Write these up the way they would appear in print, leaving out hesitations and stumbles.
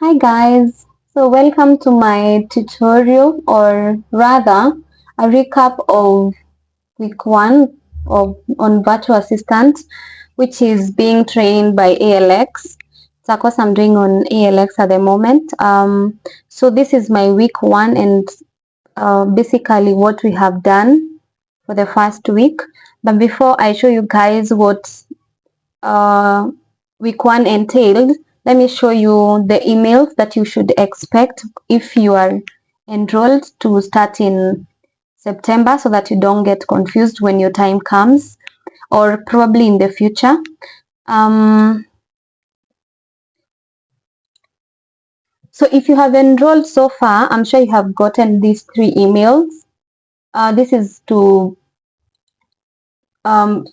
Hi guys, so welcome to my tutorial, or rather a recap of week one on virtual assistant, which is being trained by ALX. It's a course I'm doing on ALX at the moment. So this is my week one, and basically what we have done for the first week. But before I show you guys what uh, week one entailed, let me show you the emails that you should expect if you are enrolled to start in September, so that you don't get confused when your time comes, or probably in the future. So if you have enrolled so far, I'm sure you have gotten these three emails. This is to um,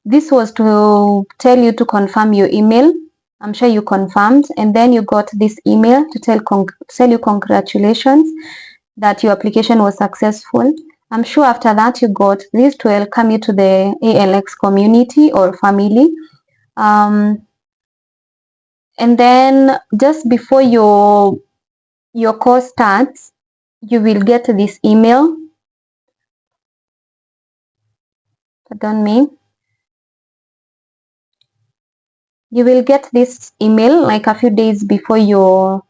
this was to tell you to confirm your email. I'm sure you confirmed, and then you got this email to tell you congratulations that your application was successful. I'm sure after that you got this to welcome you to the ALX community or family. And then just before your course starts, you will get this email. Pardon me. You will get this email like a few days before your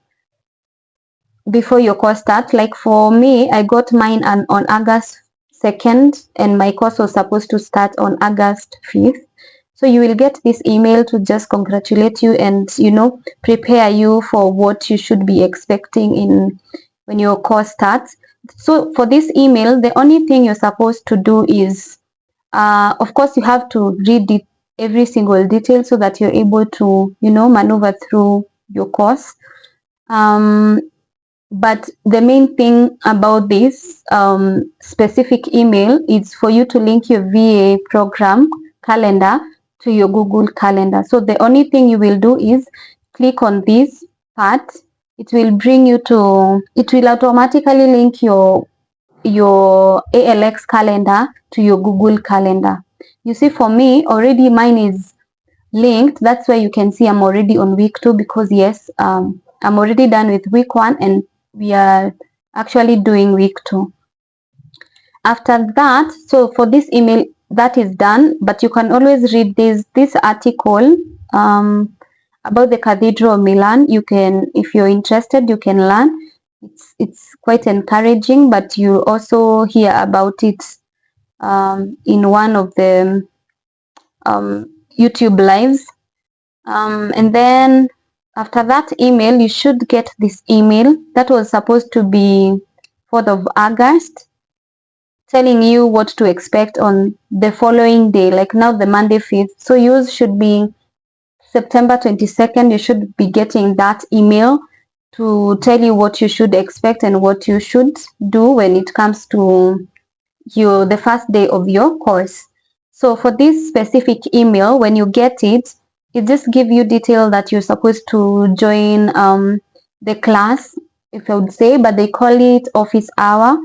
course starts. Like for me, I got mine on August 2nd, and my course was supposed to start on August 5th. So you will get this email to just congratulate you and prepare you for what you should be expecting in when your course starts. So for this email, the only thing you're supposed to do is of course you have to read it every single detail so that you're able to maneuver through your course. But the main thing about this specific email is for you to link your VA program calendar to your Google Calendar. So the only thing you will do is click on this part. It will automatically link your ALX calendar to your Google Calendar. You see, for me, already mine is linked. That's why you can see I'm already on week 2, because yes, I'm already done with week 1 and we are actually doing week 2. After that, so for this email, that is done, but you can always read this article about the Cathedral of Milan. You can, if you're interested, you can learn. It's quite encouraging, but you also hear about it in one of the YouTube lives. And then after that email, you should get this email that was supposed to be 4th of August, telling you what to expect on the following day, like now the Monday 5th. So yours should be September 22nd. You should be getting that email to tell you what you should expect and what you should do when it comes to the first day of your course. So for this specific email, when you get it, it just gives you detail that you're supposed to join the class, if I would say, but they call it office hour.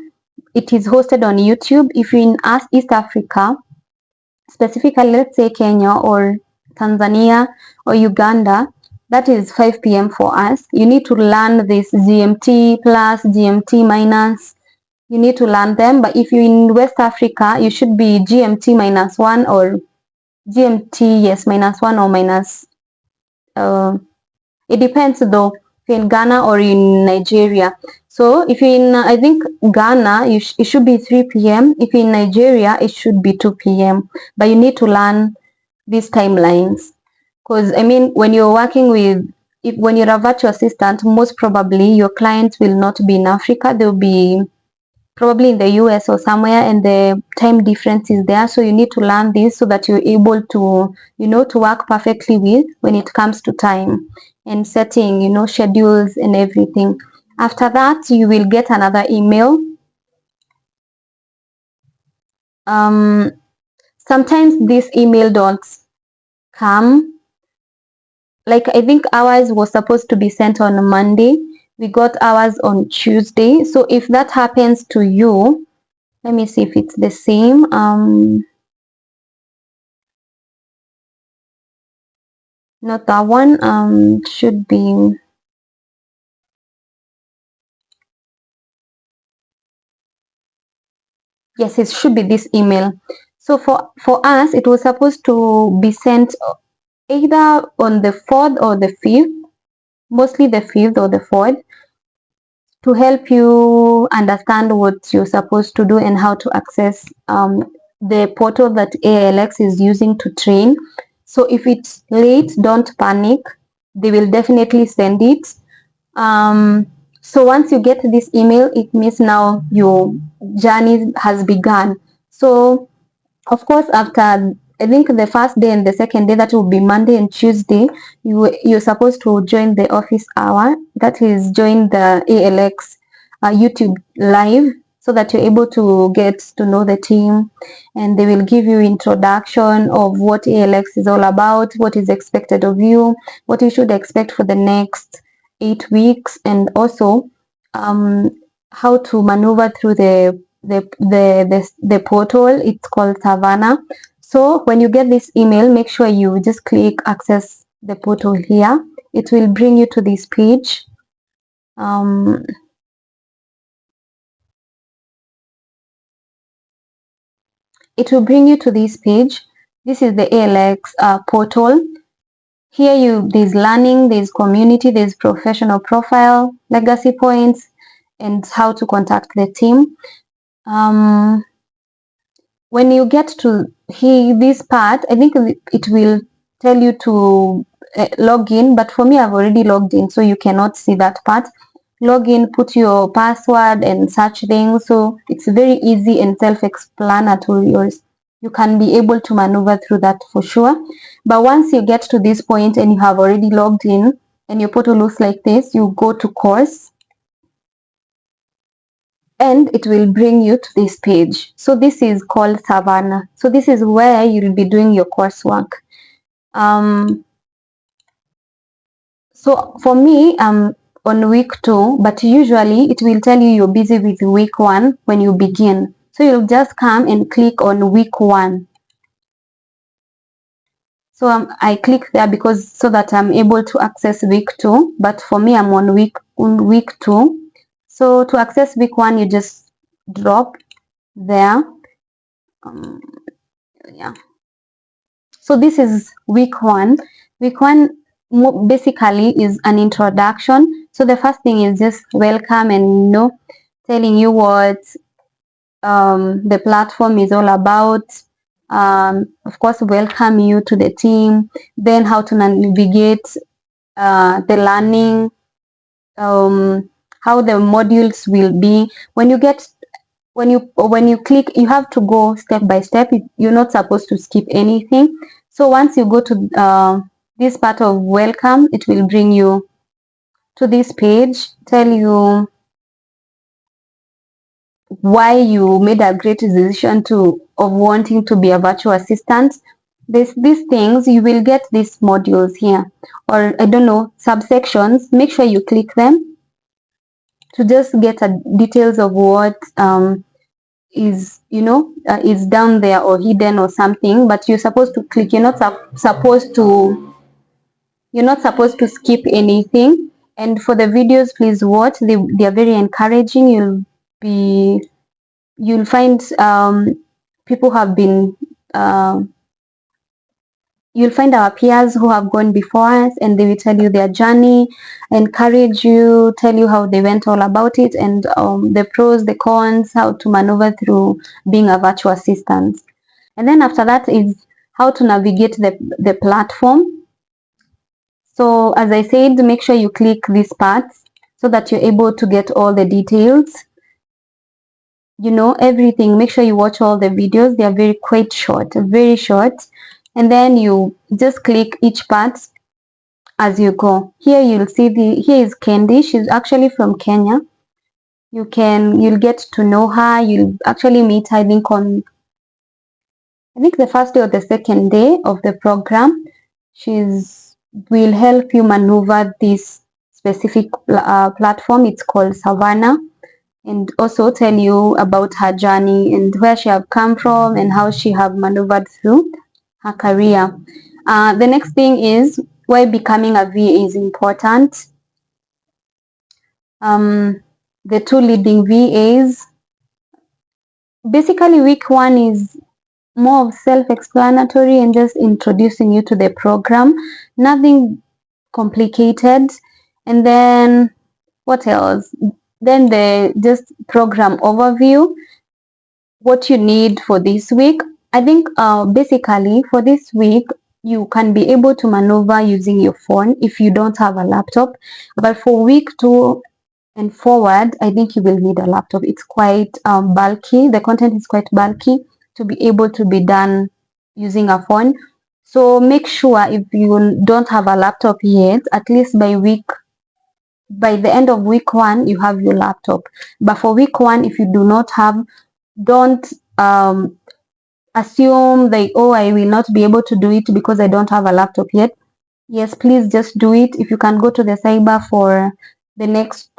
It is hosted on YouTube. If you're in East Africa, specifically let's say Kenya or Tanzania or Uganda, that is 5 p.m. for us. You need to learn this GMT plus, GMT minus. You need to learn them. But if you're in West Africa, you should be GMT -1 or GMT, yes, -1 or minus. It depends though, if you're in Ghana or in Nigeria. So if you're in, I think, Ghana, it should be 3 p.m. If you're in Nigeria, it should be 2 p.m. But you need to learn these timelines. Because, I mean, when you're working with, when you're a virtual assistant, most probably your clients will not be in Africa. They'll be probably in the US or somewhere, and the time difference is there. So you need to learn this so that you're able to, to work perfectly with when it comes to time and setting, schedules and everything. After that, you will get another email. Sometimes this email don't come. Like, I think ours was supposed to be sent on Monday. We got ours on Tuesday. So if that happens to you, let me see if it's the same. Not that one. Should be. Yes, it should be this email. So for us, it was supposed to be sent either on the 4th or the 5th, mostly the 5th or the 4th, to help you understand what you're supposed to do and how to access the portal that ALX is using to train. So if it's late, don't panic. They will definitely send it. So once you get this email, it means now your journey has begun. So of course, after I think the first day and the second day, that will be Monday and Tuesday, you're supposed to join the office hour. That is, join the ALX YouTube live, so that you're able to get to know the team, and they will give you introduction of what ALX is all about, what is expected of you, what you should expect for the next 8 weeks, and also um, how to maneuver through the portal. It's called Savannah. So when you get this email, make sure you just click access the portal here. It will bring you to this page. It will bring you to this page. This is the ALX portal. Here there's learning, there's community, there's professional profile, legacy points, and how to contact the team. When you get to this part, I think it will tell you to log in, but for me, I've already logged in, so you cannot see that part. Log in, put your password and such things. So it's very easy and self-explanatory. You can be able to maneuver through that for sure. But once you get to this point and you have already logged in and your portal looks like this, you go to course, and it will bring you to this page. So this is called Savannah. So this is where you'll be doing your coursework. So for me, I'm on week 2, but usually it will tell you you're busy with week 1 when you begin. So you'll just come and click on week 1. So I click there because so that I'm able to access week 2. But for me, I'm on week 2. So to access week 1, you just drop there. Yeah. So this is week 1. Week 1 basically is an introduction. So the first thing is just welcome and telling you what the platform is all about. Of course, welcome you to the team. Then how to navigate the learning, how the modules will be. When you click, you have to go step by step. You're not supposed to skip anything. So once you go to this part of welcome, it will bring you to this page, tell you why you made a great decision of wanting to be a virtual assistant. These things, you will get these modules here, or I don't know, subsections. Make sure you click them to just get details of what is is down there or hidden or something. But you're supposed to click. You're not supposed to skip anything. And for the videos, please watch. They are very encouraging. You'll find people have been you'll find our peers who have gone before us, and they will tell you their journey, encourage you, tell you how they went all about it, and the pros, the cons, how to maneuver through being a virtual assistant. And then after that is how to navigate the platform. So as I said, make sure you click these parts so that you're able to get all the details, everything. Make sure you watch all the videos. They are quite short, very short. And then you just click each part as you go. Here you'll see here is Candy. She's actually from Kenya. You'll get to know her. You'll actually meet her, I think the first day or the second day of the program. Will help you maneuver this specific platform. It's called Savannah, and also tell you about her journey and where she have come from and how she have maneuvered through her career. The next thing is why becoming a VA is important. The two leading VAs, Basically, week 1 is more of self-explanatory and just introducing you to the program, nothing complicated. And then what else? Then the just program overview, what you need for this week. I think basically for this week you can be able to maneuver using your phone if you don't have a laptop, but for week 2 and forward, I think you will need a laptop. It's quite bulky. The content is quite bulky to be able to be done using a phone. So make sure if you don't have a laptop yet, at least by the end of week 1, you have your laptop. But for week 1, if you do not have, don't assume like, oh, I will not be able to do it because I don't have a laptop yet. Yes, please just do it. If you can go to the cyber for the next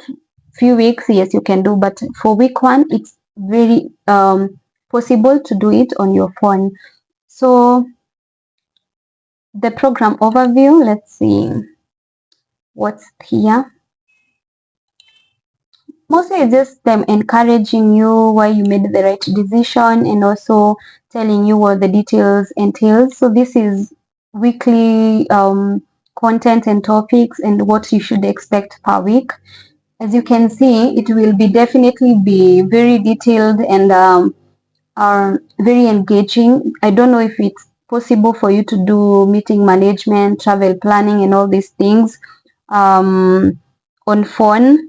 few weeks, yes, you can do. But for week 1, it's very possible to do it on your phone. So the program overview, let's see what's here. Mostly it's just them encouraging you why you made the right decision and also telling you what the details entails. So this is weekly content and topics and what you should expect per week. As you can see, it will be definitely be very detailed and are very engaging. I don't know if it's possible for you to do meeting management, travel planning, and all these things on phone,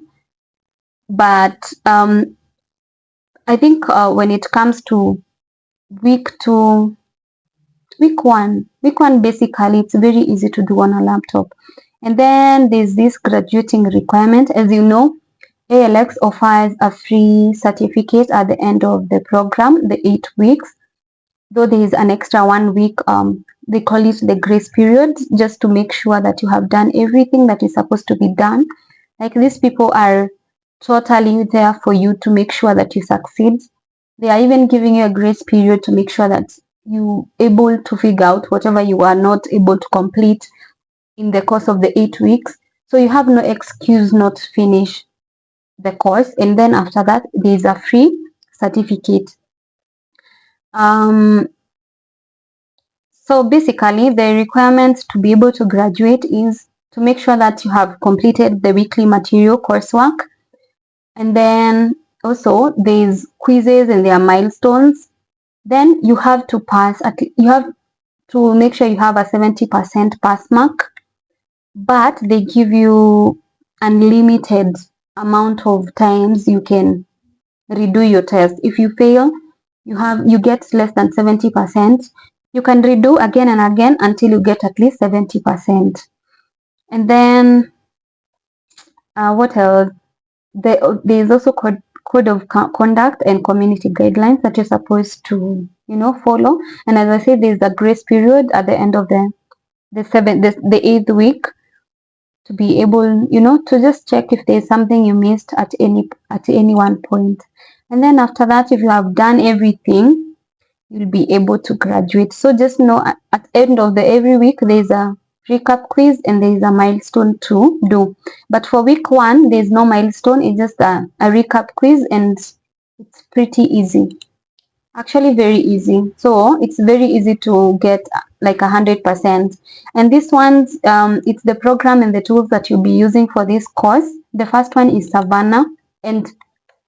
but I think when it comes to week 2, week one basically it's very easy to do on a laptop. And then there's this graduating requirement. As you know, ALX offers a free certificate at the end of the program, the 8 weeks, though there is an extra 1 week, they call it the grace period, just to make sure that you have done everything that is supposed to be done. Like, these people are totally there for you to make sure that you succeed. They are even giving you a grace period to make sure that you able to figure out whatever you are not able to complete in the course of the 8 weeks. So you have no excuse not to finish the course. And then after that, there is a free certificate. So basically, the requirements to be able to graduate is to make sure that you have completed the weekly material coursework. And then also there's quizzes and there are milestones. Then you have to pass, you have to make sure you have a 70% pass mark, but they give you unlimited amount of times you can redo your test. If you fail, you get less than 70%. You can redo again and again until you get at least 70%. And then what else? There is also code of conduct and community guidelines that you're supposed to follow. And as I said, there's a grace period at the end of the 8th week to be able to just check if there's something you missed at any one point. And then after that, if you have done everything, you'll be able to graduate. So just know at the end of every week there's a recap quiz and there's a milestone to do. But for week 1, there's no milestone. It's just a recap quiz, and it's pretty easy. Actually, very easy. So it's very easy to get like 100%. And this one's it's the program and the tools that you'll be using for this course. The first one is Savannah, and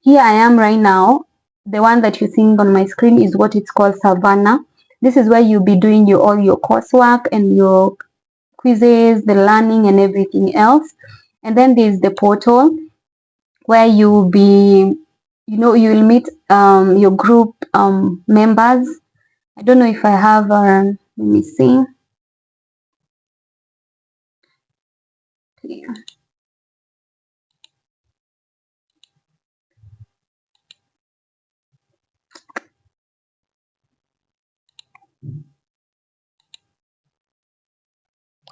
here I am right now. The one that you're seeing on my screen is what it's called Savannah. This is where you'll be doing all your coursework and your quizzes, the learning and everything else. And then there's the portal where you'll be, you'll meet your group members. I don't know if I have, let me see. Here.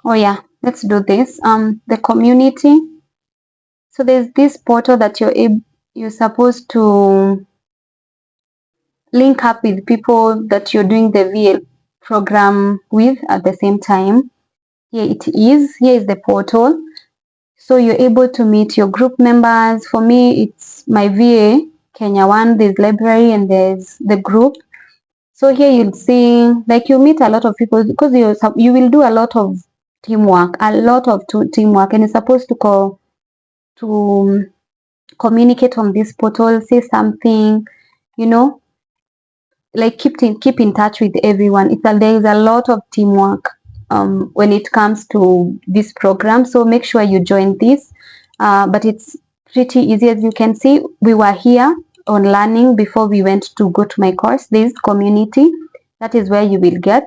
Oh yeah, let's do this. The community. So there's this portal that you're supposed to link up with people that you're doing the VL program with at the same time. Here it is. Here is the portal. So you're able to meet your group members. For me, it's my VA Kenya 1, there's library, and there's the group. So here you'll see, like, you meet a lot of people because you will do a lot of teamwork, teamwork, and you're supposed to communicate on this portal, say something, you know, like keep in touch with everyone. There's a lot of teamwork when it comes to this program. So make sure you join this. But it's pretty easy. As you can see, we were here on learning before we went to go to my course. There's community. That is where you will get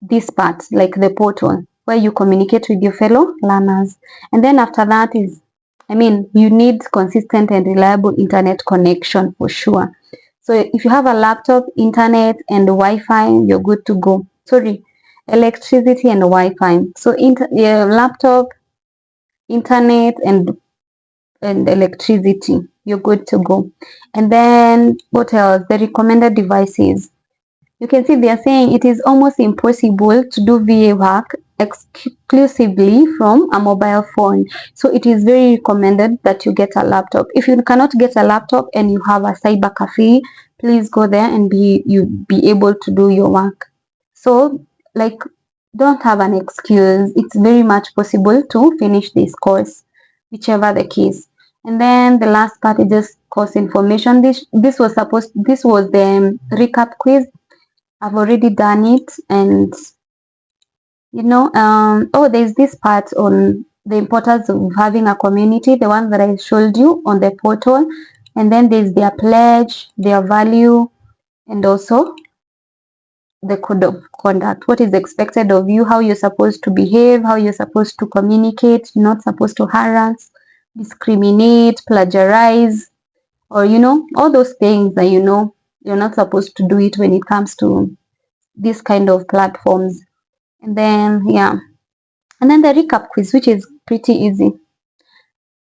this part, like the portal, where you communicate with your fellow learners. And then after that is, you need consistent and reliable internet connection for sure. So if you have a laptop, internet, and Wi-Fi, you're good to go. Sorry, electricity and Wi-Fi. So laptop, internet, and electricity, you're good to go. And then what else? The recommended devices. You can see they are saying it is almost impossible to do VA work exclusively from a mobile phone. So it is very recommended that you get a laptop. If you cannot get a laptop and you have a cyber cafe, please go there and be able to do your work. So, like, don't have an excuse. It's very much possible to finish this course, whichever the case. And then the last part is just course information. This was the recap quiz. I've already done it, and there's this part on the importance of having a community, the one that I showed you on the portal, and then there's their pledge, their value, and also the code of conduct, what is expected of you, how you're supposed to behave, how you're supposed to communicate. You're not supposed to harass, discriminate, plagiarize, or all those things that you're not supposed to do it when it comes to this kind of platforms. And then and then the recap quiz, which is pretty easy.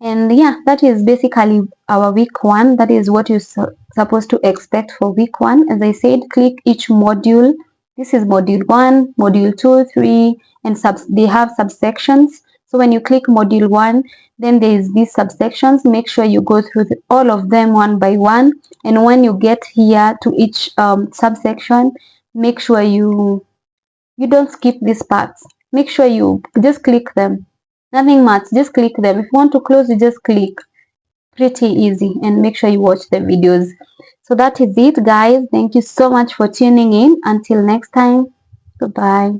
And that is basically our week 1. That is what you're supposed to expect for week 1. As I said, click each module. This is module 1, module 2, 3, and they have subsections. So when you click module 1, then there is these subsections. Make sure you go through all of them one by one. And when you get here to each subsection, make sure you don't skip these parts. Make sure you just click them. Nothing much, just click them. If you want to close, you just click. Pretty easy. And make sure you watch the videos. So that is it, guys. Thank you so much for tuning in. Until next time, goodbye.